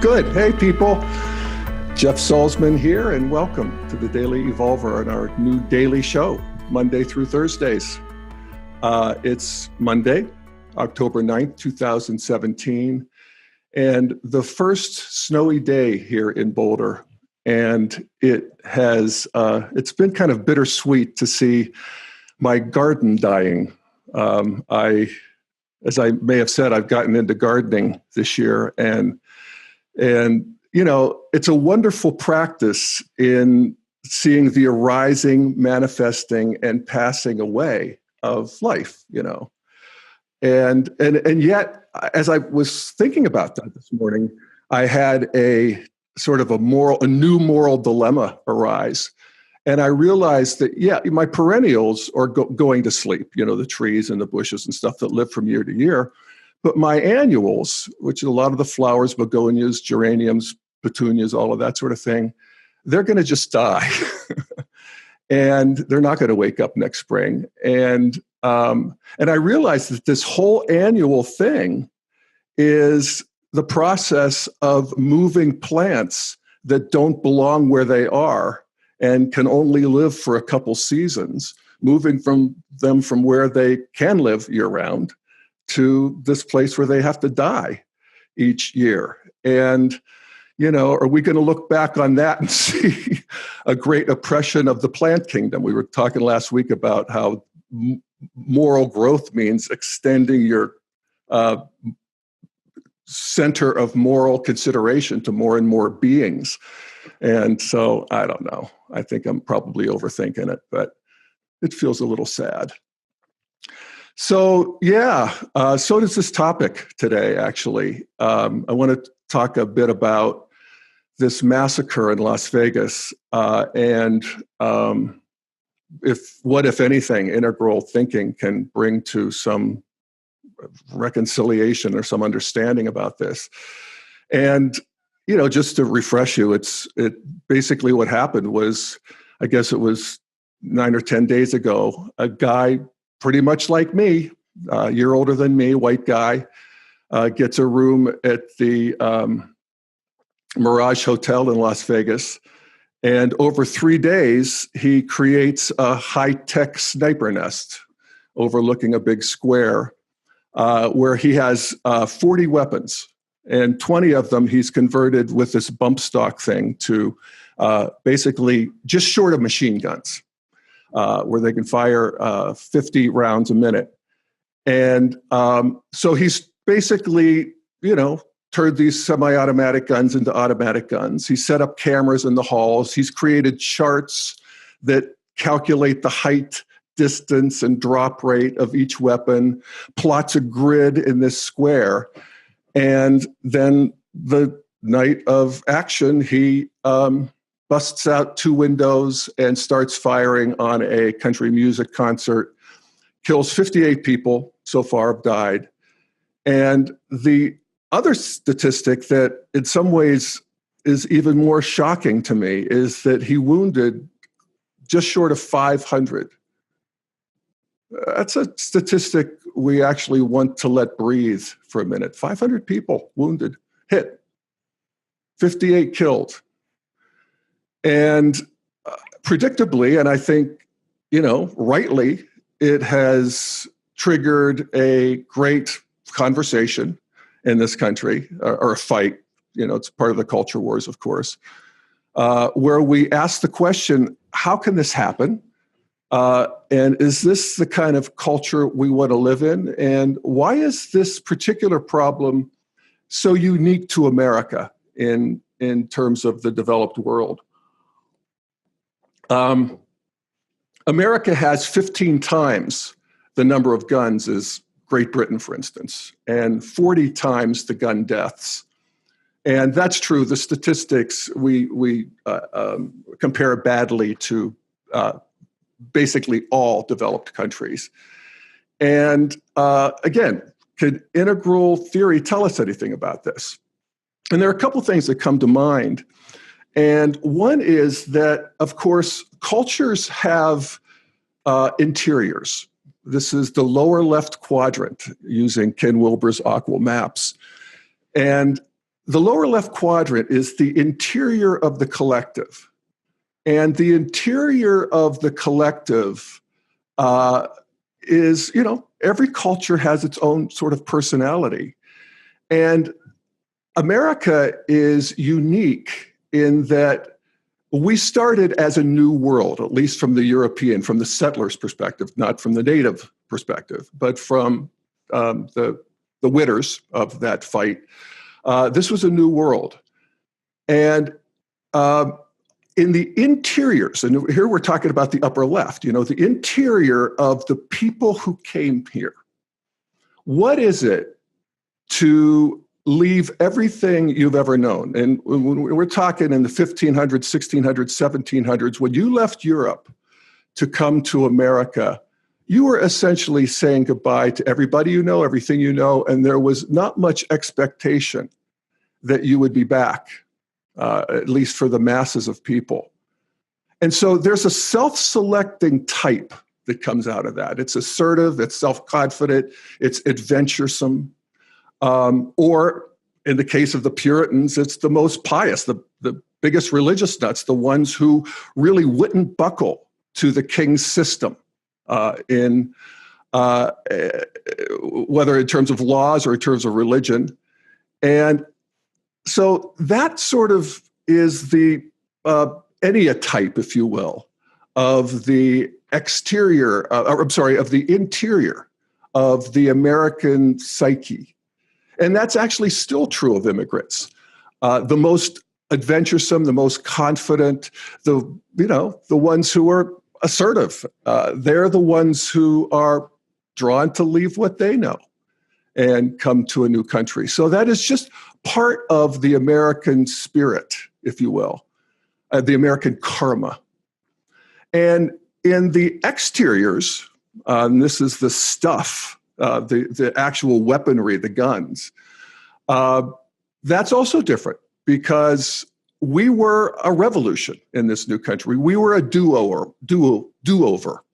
Good. Hey, people. Jeff Salzman here, and welcome to the Daily Evolver and our new daily show, Monday through Thursdays. It's Monday, October 9th, 2017, and the first snowy day here in Boulder. And it's been kind of bittersweet to see my garden dying. As I may have said, I've gotten into gardening this year, and you know, it's a wonderful practice in seeing the arising, manifesting, and passing away of life. You know, and yet, as I was thinking about that this morning, I had a sort of a new moral dilemma arise. And I realized that, yeah, my perennials are going to sleep, you know, the trees and the bushes and stuff that live from year to year. But my annuals, which are a lot of the flowers, begonias, geraniums, petunias, all of that sort of thing, they're going to just die. And they're not going to wake up next spring. And I realized that this whole annual thing is the process of moving plants that don't belong where they are and can only live for a couple seasons, moving from where they can live year-round to this place where they have to die each year. And, you know, are we going to look back on that and see a great oppression of the plant kingdom? We were talking last week about how moral growth means extending your center of moral consideration to more and more beings. And so I don't know. I think I'm probably overthinking it, but it feels a little sad. So yeah, so does this topic today, actually. I want to talk a bit about this massacre in Las Vegas and if anything, integral thinking can bring to some reconciliation or some understanding about this. And you know, just to refresh you, it basically what happened was, I guess it was 9 or 10 days ago, a guy pretty much like me, a year older than me, white guy, gets a room at the Mirage Hotel in Las Vegas. And over 3 days, he creates a high-tech sniper nest overlooking a big square where he has 40 weapons. And 20 of them he's converted with this bump stock thing to basically just short of machine guns, where they can fire 50 rounds a minute. And so he's basically, you know, turned these semi-automatic guns into automatic guns. He set up cameras in the halls. He's created charts that calculate the height, distance, and drop rate of each weapon, plots a grid in this square. And then the night of action, he busts out 2 windows and starts firing on a country music concert, kills 58 people so far have died. And the other statistic that in some ways is even more shocking to me is that he wounded just short of 500. That's a statistic we actually want to let breathe for a minute. 500 people wounded, hit, 58 killed. And predictably, and I think, you know, rightly, it has triggered a great conversation in this country, or a fight. You know, it's part of the culture wars, of course, where we ask the question, how can this happen? And is this the kind of culture we want to live in? And why is this particular problem so unique to America in terms of the developed world? America has 15 times the number of guns as Great Britain, for instance, and 40 times the gun deaths. And that's true. The statistics, we compare badly to basically all developed countries. And again, could integral theory tell us anything about this? And there are a couple things that come to mind. And one is that, of course, cultures have interiors. This is the lower left quadrant using Ken Wilber's Aqua maps. And the lower left quadrant is the interior of the collective. And the interior of the collective is, every culture has its own sort of personality. And America is unique in that we started as a new world, at least from the settlers' perspective, not from the native perspective, but from the winners of that fight. This was a new world. And in the interiors, and here we're talking about the upper left, the interior of the people who came here. What is it to leave everything you've ever known? And when we're talking in the 1500s, 1600s, 1700s, when you left Europe to come to America, you were essentially saying goodbye to everybody you know, everything you know, and there was not much expectation that you would be back, at least for the masses of people. And so there's a self-selecting type that comes out of that. It's assertive, it's self-confident, it's adventuresome. Or in the case of the Puritans, it's the most pious, the biggest religious nuts, the ones who really wouldn't buckle to the king's system whether in terms of laws or in terms of religion. And so that sort of is the enneatype, if you will, of the exterior, of the interior of the American psyche. And that's actually still true of immigrants. The most adventuresome, the most confident, the ones who are assertive, they're the ones who are drawn to leave what they know and come to a new country. So that is just part of the American spirit, if you will, the American karma. And in the exteriors, and this is the stuff, the actual weaponry, the guns, that's also different because we were a revolution in this new country. We were a do-over,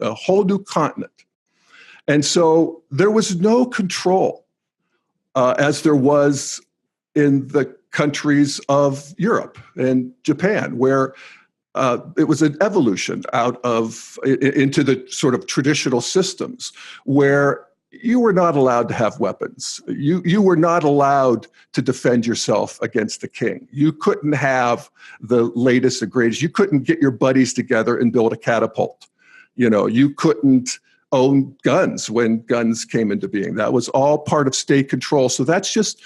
a whole new continent. And so there was no control as there was in the countries of Europe and Japan, where it was an evolution into the sort of traditional systems where you were not allowed to have weapons. You were not allowed to defend yourself against the king. You couldn't have the latest and greatest. You couldn't get your buddies together and build a catapult. You couldn't own guns when guns came into being. That was all part of state control. So that's just,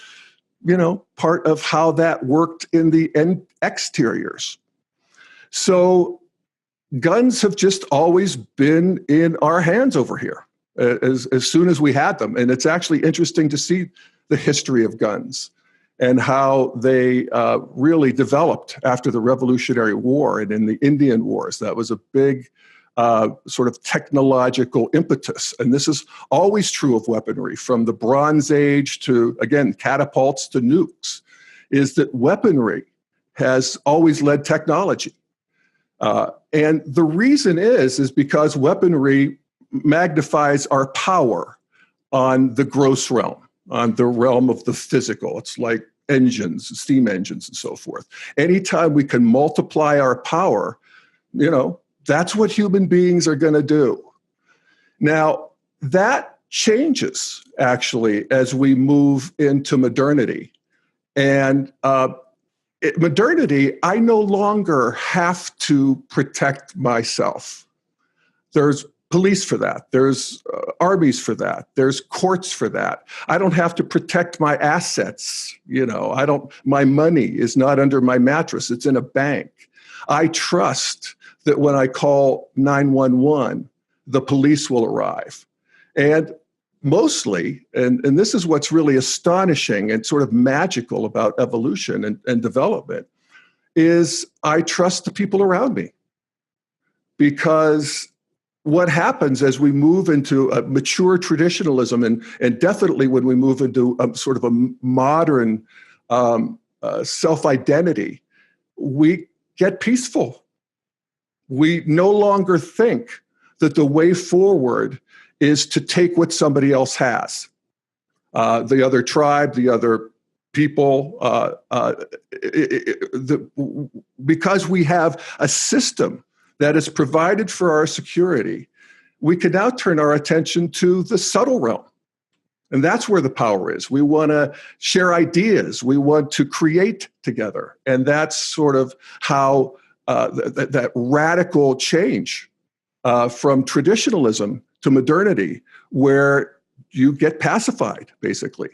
part of how that worked in the exteriors. So guns have just always been in our hands over here as soon as we had them. And it's actually interesting to see the history of guns and how they really developed after the Revolutionary War and in the Indian Wars. That was a big sort of technological impetus. And this is always true of weaponry, from the Bronze Age to, again, catapults to nukes, is that weaponry has always led technology. And the reason is because weaponry magnifies our power on the gross realm, on the realm of the physical. It's like engines, steam engines, and so forth. Anytime we can multiply our power, that's what human beings are going to do. Now, that changes, actually, as we move into modernity. And modernity, I no longer have to protect myself. There's police for that. There's armies for that. There's courts for that. I don't have to protect my assets. My money is not under my mattress. It's in a bank. I trust that when I call 911, the police will arrive. And mostly, and this is what's really astonishing and sort of magical about evolution and development, is I trust the people around me. Because what happens as we move into a mature traditionalism, and definitely when we move into a sort of a modern self-identity, we get peaceful. We no longer think that the way forward is to take what somebody else has. The other tribe, the other people, because we have a system that is provided for our security, we can now turn our attention to the subtle realm. And that's where the power is. We want to share ideas. We want to create together. And that's sort of how that radical change from traditionalism to modernity, where you get pacified, basically.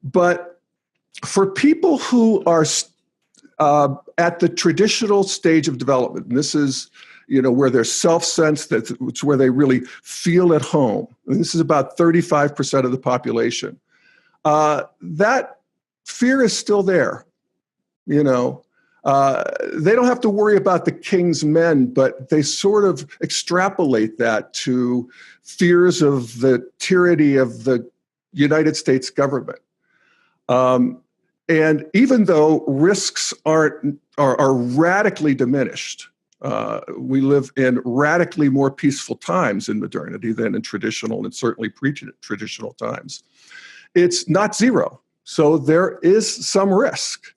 But for people who are at the traditional stage of development, and this is, where there's self-sense, it's where they really feel at home. And this is about 35% of the population. That fear is still there. They don't have to worry about the king's men, but they sort of extrapolate that to fears of the tyranny of the United States government. And even though risks are radically diminished, we live in radically more peaceful times in modernity than in traditional and certainly pre-traditional times. It's not zero. So there is some risk.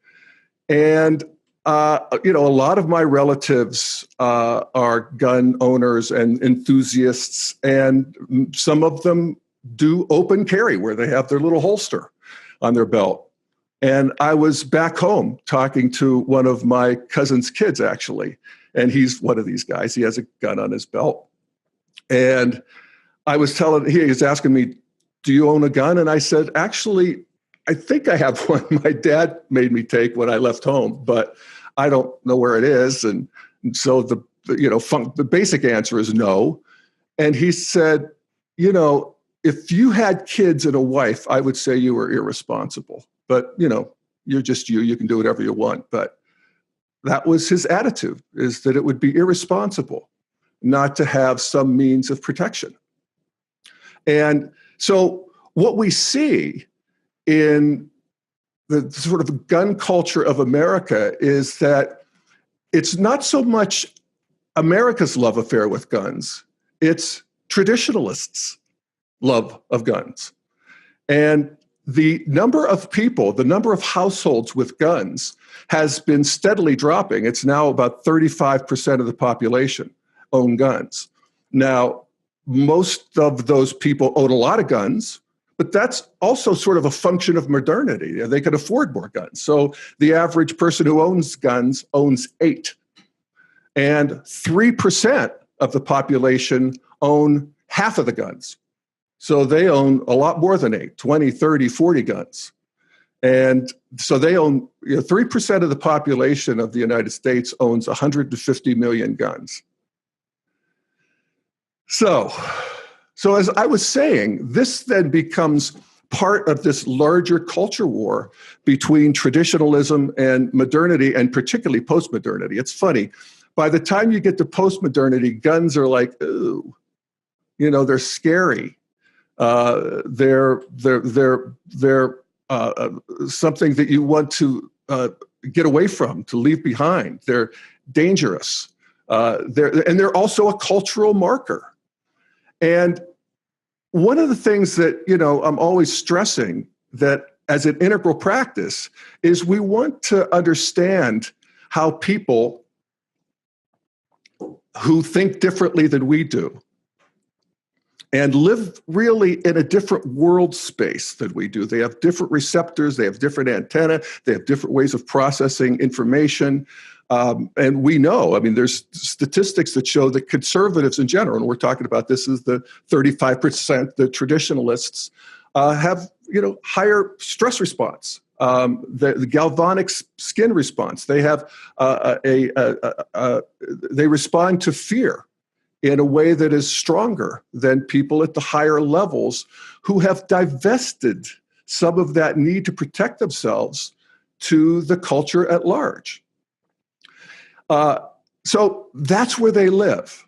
And, a lot of my relatives are gun owners and enthusiasts, and some of them do open carry where they have their little holster on their belt. And I was back home talking to one of my cousin's kids, actually. And he's one of these guys. He has a gun on his belt. And I was he was asking me, do you own a gun? And I said, actually, I think I have one my dad made me take when I left home, but I don't know where it is. And so the basic answer is no. And he said, if you had kids and a wife, I would say you were irresponsible. But, you're just you can do whatever you want. But that was his attitude, is that it would be irresponsible not to have some means of protection. And so what we see in the sort of gun culture of America is that it's not so much America's love affair with guns, it's traditionalists' love of guns. And the number of people, the number of households with guns has been steadily dropping. It's now about 35% of the population own guns. Now, most of those people own a lot of guns, but that's also sort of a function of modernity. They can afford more guns. So the average person who owns guns owns 8. And 3% of the population own half of the guns. So they own a lot more than 8, 20, 30, 40 guns. And so they own, 3% of the population of the United States owns 150 million guns. So as I was saying, this then becomes part of this larger culture war between traditionalism and modernity, and particularly post-modernity. It's funny. By the time you get to post-modernity, guns are like, ooh, they're scary. They're something that you want to get away from, to leave behind. They're dangerous. They're also a cultural marker. And one of the things that, I'm always stressing that as an integral practice is we want to understand how people who think differently than we do and live really in a different world space than we do. They have different receptors, they have different antennae, they have different ways of processing information. And we know, there's statistics that show that conservatives in general, and we're talking about this as the 35%, the traditionalists, have higher stress response, the galvanic skin response. They have they respond to fear in a way that is stronger than people at the higher levels who have divested some of that need to protect themselves to the culture at large. So that's where they live.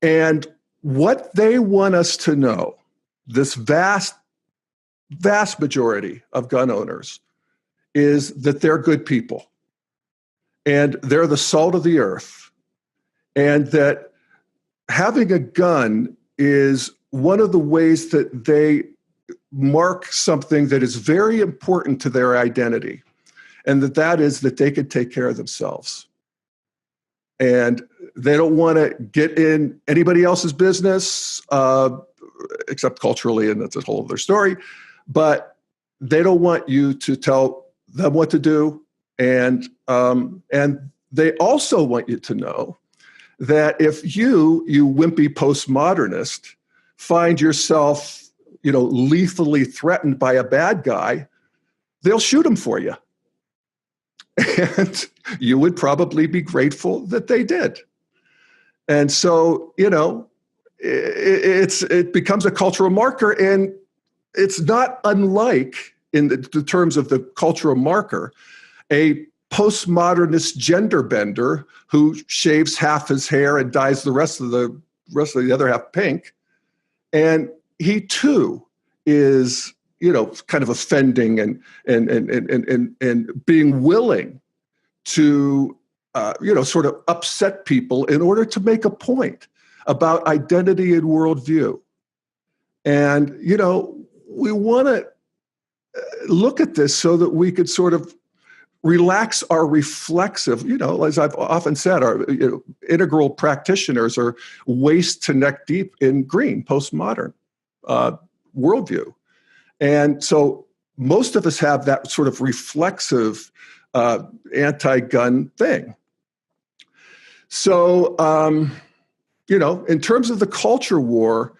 And what they want us to know, this vast majority of gun owners, is that they're good people. And they're the salt of the earth. And that having a gun is one of the ways that they mark something that is very important to their identity, and that is that they could take care of themselves. And they don't want to get in anybody else's business, except culturally, and that's a whole other story. But they don't want you to tell them what to do, and they also want you to know that if you wimpy postmodernist, find yourself, lethally threatened by a bad guy, they'll shoot him for you. And you would probably be grateful that they did. And so, it becomes a cultural marker, and it's not unlike, in the terms of the cultural marker, a postmodernist gender bender who shaves half his hair and dyes the rest of the other half pink. And he too is, kind of offending and being willing to, sort of upset people in order to make a point about identity and worldview. And, we want to look at this so that we could sort of relax our reflexive, as I've often said, our integral practitioners are waist to neck deep in green, postmodern worldview. And so most of us have that sort of reflexive anti-gun thing. So, in terms of the culture war,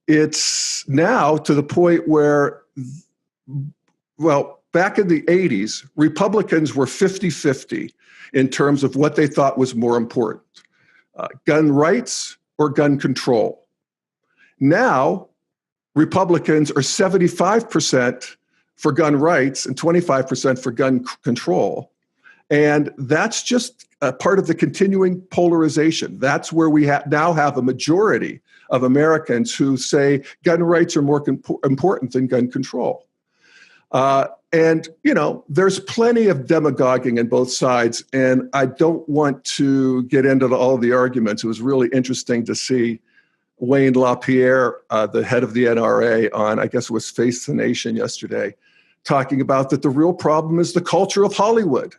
it's now to the point where, back in the 80s, Republicans were 50-50 in terms of what they thought was more important, gun rights or gun control. Now, Republicans are 75% for gun rights and 25% for gun control. And that's just a part of the continuing polarization. That's where we now have a majority of Americans who say gun rights are more important than gun control. And, there's plenty of demagoguing in both sides, and I don't want to get into all of the arguments. It was really interesting to see Wayne LaPierre, the head of the NRA, on, I guess it was Face the Nation yesterday, talking about that the real problem is the culture of Hollywood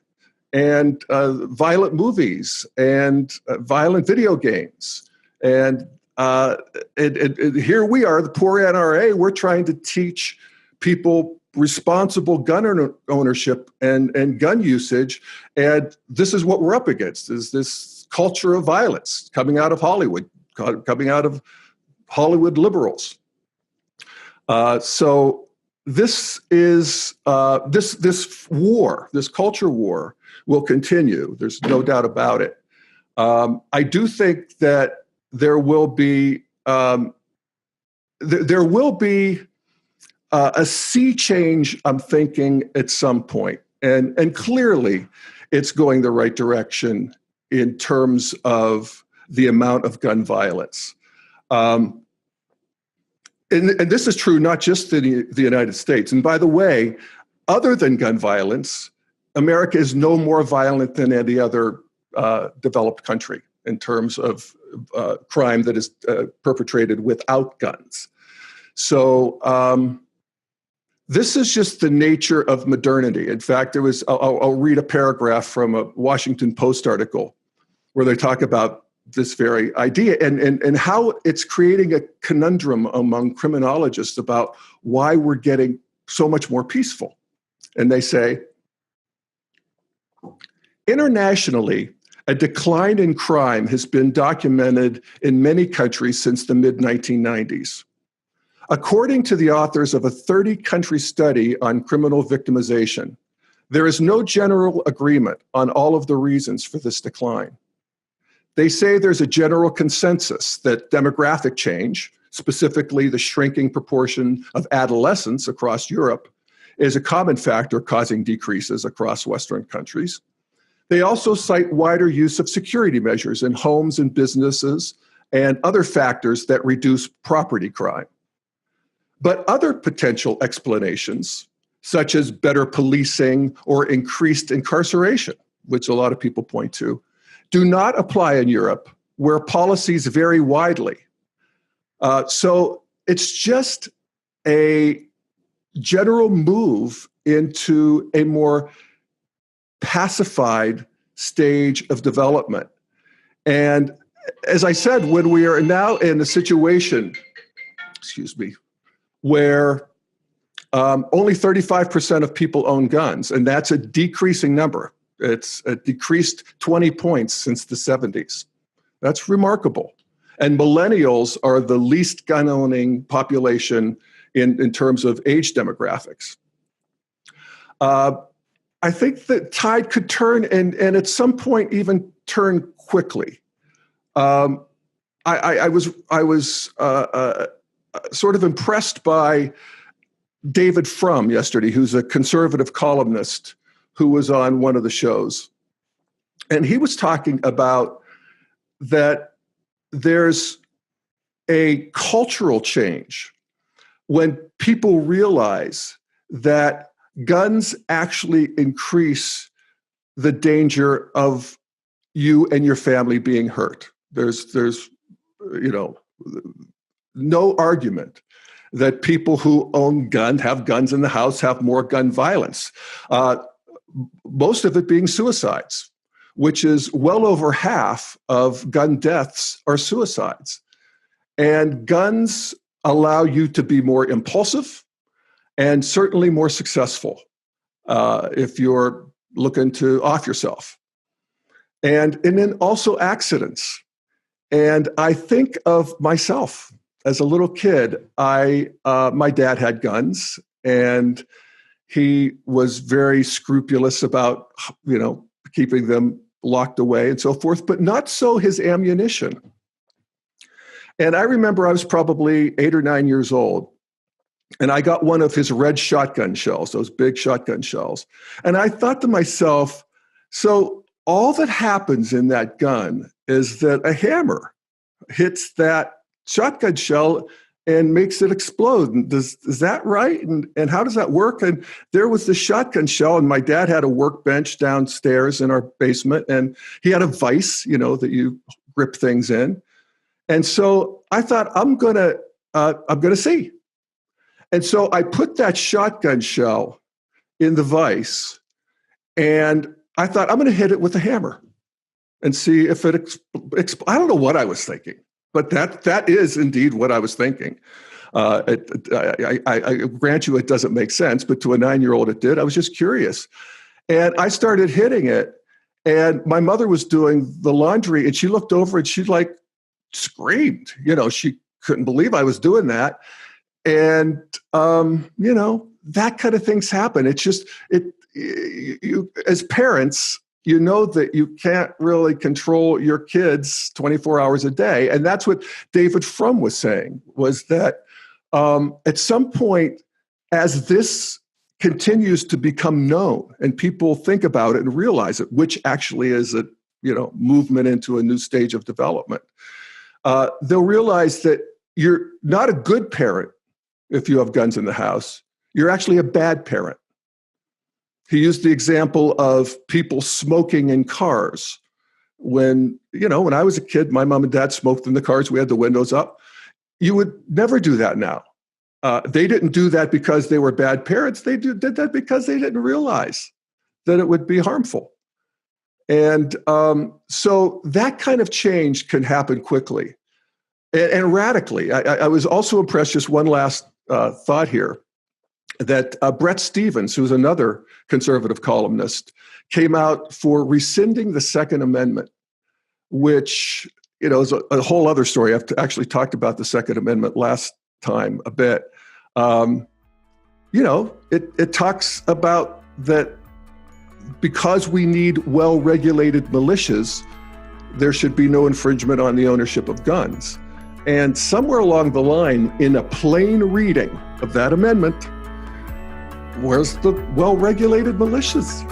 and violent movies and violent video games. And here we are, the poor NRA, we're trying to teach people responsible gun ownership and gun usage. And this is what we're up against, is this culture of violence coming out of Hollywood, coming out of Hollywood liberals. So this is this war, this culture war, will continue. There's no doubt about it. I do think that there will be a sea change, I'm thinking, at some point. And clearly, it's going the right direction in terms of the amount of gun violence. And this is true not just in the United States. And by the way, other than gun violence, America is no more violent than any other developed country in terms of crime that is perpetrated without guns. So this is just the nature of modernity. In fact, I'll read a paragraph from a Washington Post article where they talk about this very idea and how it's creating a conundrum among criminologists about why we're getting so much more peaceful. And they say, internationally, a decline in crime has been documented in many countries since the mid-1990s. According to the authors of a 30-country study on criminal victimization, there is no general agreement on all of the reasons for this decline. They say there's a general consensus that demographic change, specifically the shrinking proportion of adolescents across Europe, is a common factor causing decreases across Western countries. They also cite wider use of security measures in homes and businesses and other factors that reduce property crime. But other potential explanations, such as better policing or increased incarceration, which a lot of people point to, do not apply in Europe, where policies vary widely. So it's just a general move into a more pacified stage of development. And as I said, when we are now in a situation, where only 35% of people own guns, and that's a decreasing number. It's decreased 20 points since the 70s. That's remarkable. And millennials are the least gun-owning population in terms of age demographics. I think the tide could turn and at some point even turn quickly. I was sort of impressed by David Frum yesterday, who's a conservative columnist who was on one of the shows. And he was talking about that there's a cultural change when people realize that guns actually increase the danger of you and your family being hurt. There's no argument that people who own guns, have guns in the house, have more gun violence. Most of it being suicides, which is well over half of gun deaths are suicides. And guns allow you to be more impulsive and certainly more successful if you're looking to off yourself. And then also accidents. And I think of myself as a little kid. My dad had guns, and he was very scrupulous about, keeping them locked away and so forth, but not so his ammunition. And I remember I was probably 8 or 9 years old, and I got one of his red shotgun shells, those big shotgun shells. And I thought to myself, so all that happens in that gun is that a hammer hits that shotgun shell and makes it explode. Is that right? And how does that work? And there was the shotgun shell, and my dad had a workbench downstairs in our basement, and he had a vise, that you grip things in. And so I thought, I'm gonna see. And so I put that shotgun shell in the vise, and I thought, I'm going to hit it with a hammer and see if it I don't know what I was thinking, but that is indeed what I was thinking. I grant you it doesn't make sense, but to a 9-year-old it did. I was just curious. And I started hitting it, and my mother was doing the laundry, and she looked over and she screamed. She couldn't believe I was doing that. And, that kind of things happen. It's just, you as parents, that you can't really control your kids 24 hours a day. And that's what David Frum was saying, was that at some point, as this continues to become known and people think about it and realize it, which actually is a movement into a new stage of development, they'll realize that you're not a good parent if you have guns in the house. You're actually a bad parent. He used the example of people smoking in cars. When I was a kid, my mom and dad smoked in the cars. We had the windows up. You would never do that now. They didn't do that because they were bad parents. They did that because they didn't realize that it would be harmful. And so that kind of change can happen quickly and radically. I was also impressed, just one last thought here, that Bret Stephens, who's another conservative columnist, came out for rescinding the Second Amendment, which is a whole other story. I've actually talked about the Second Amendment last time a bit. It talks about that because we need well-regulated militias, there should be no infringement on the ownership of guns. And somewhere along the line, in a plain reading of that amendment, where's the well-regulated militias?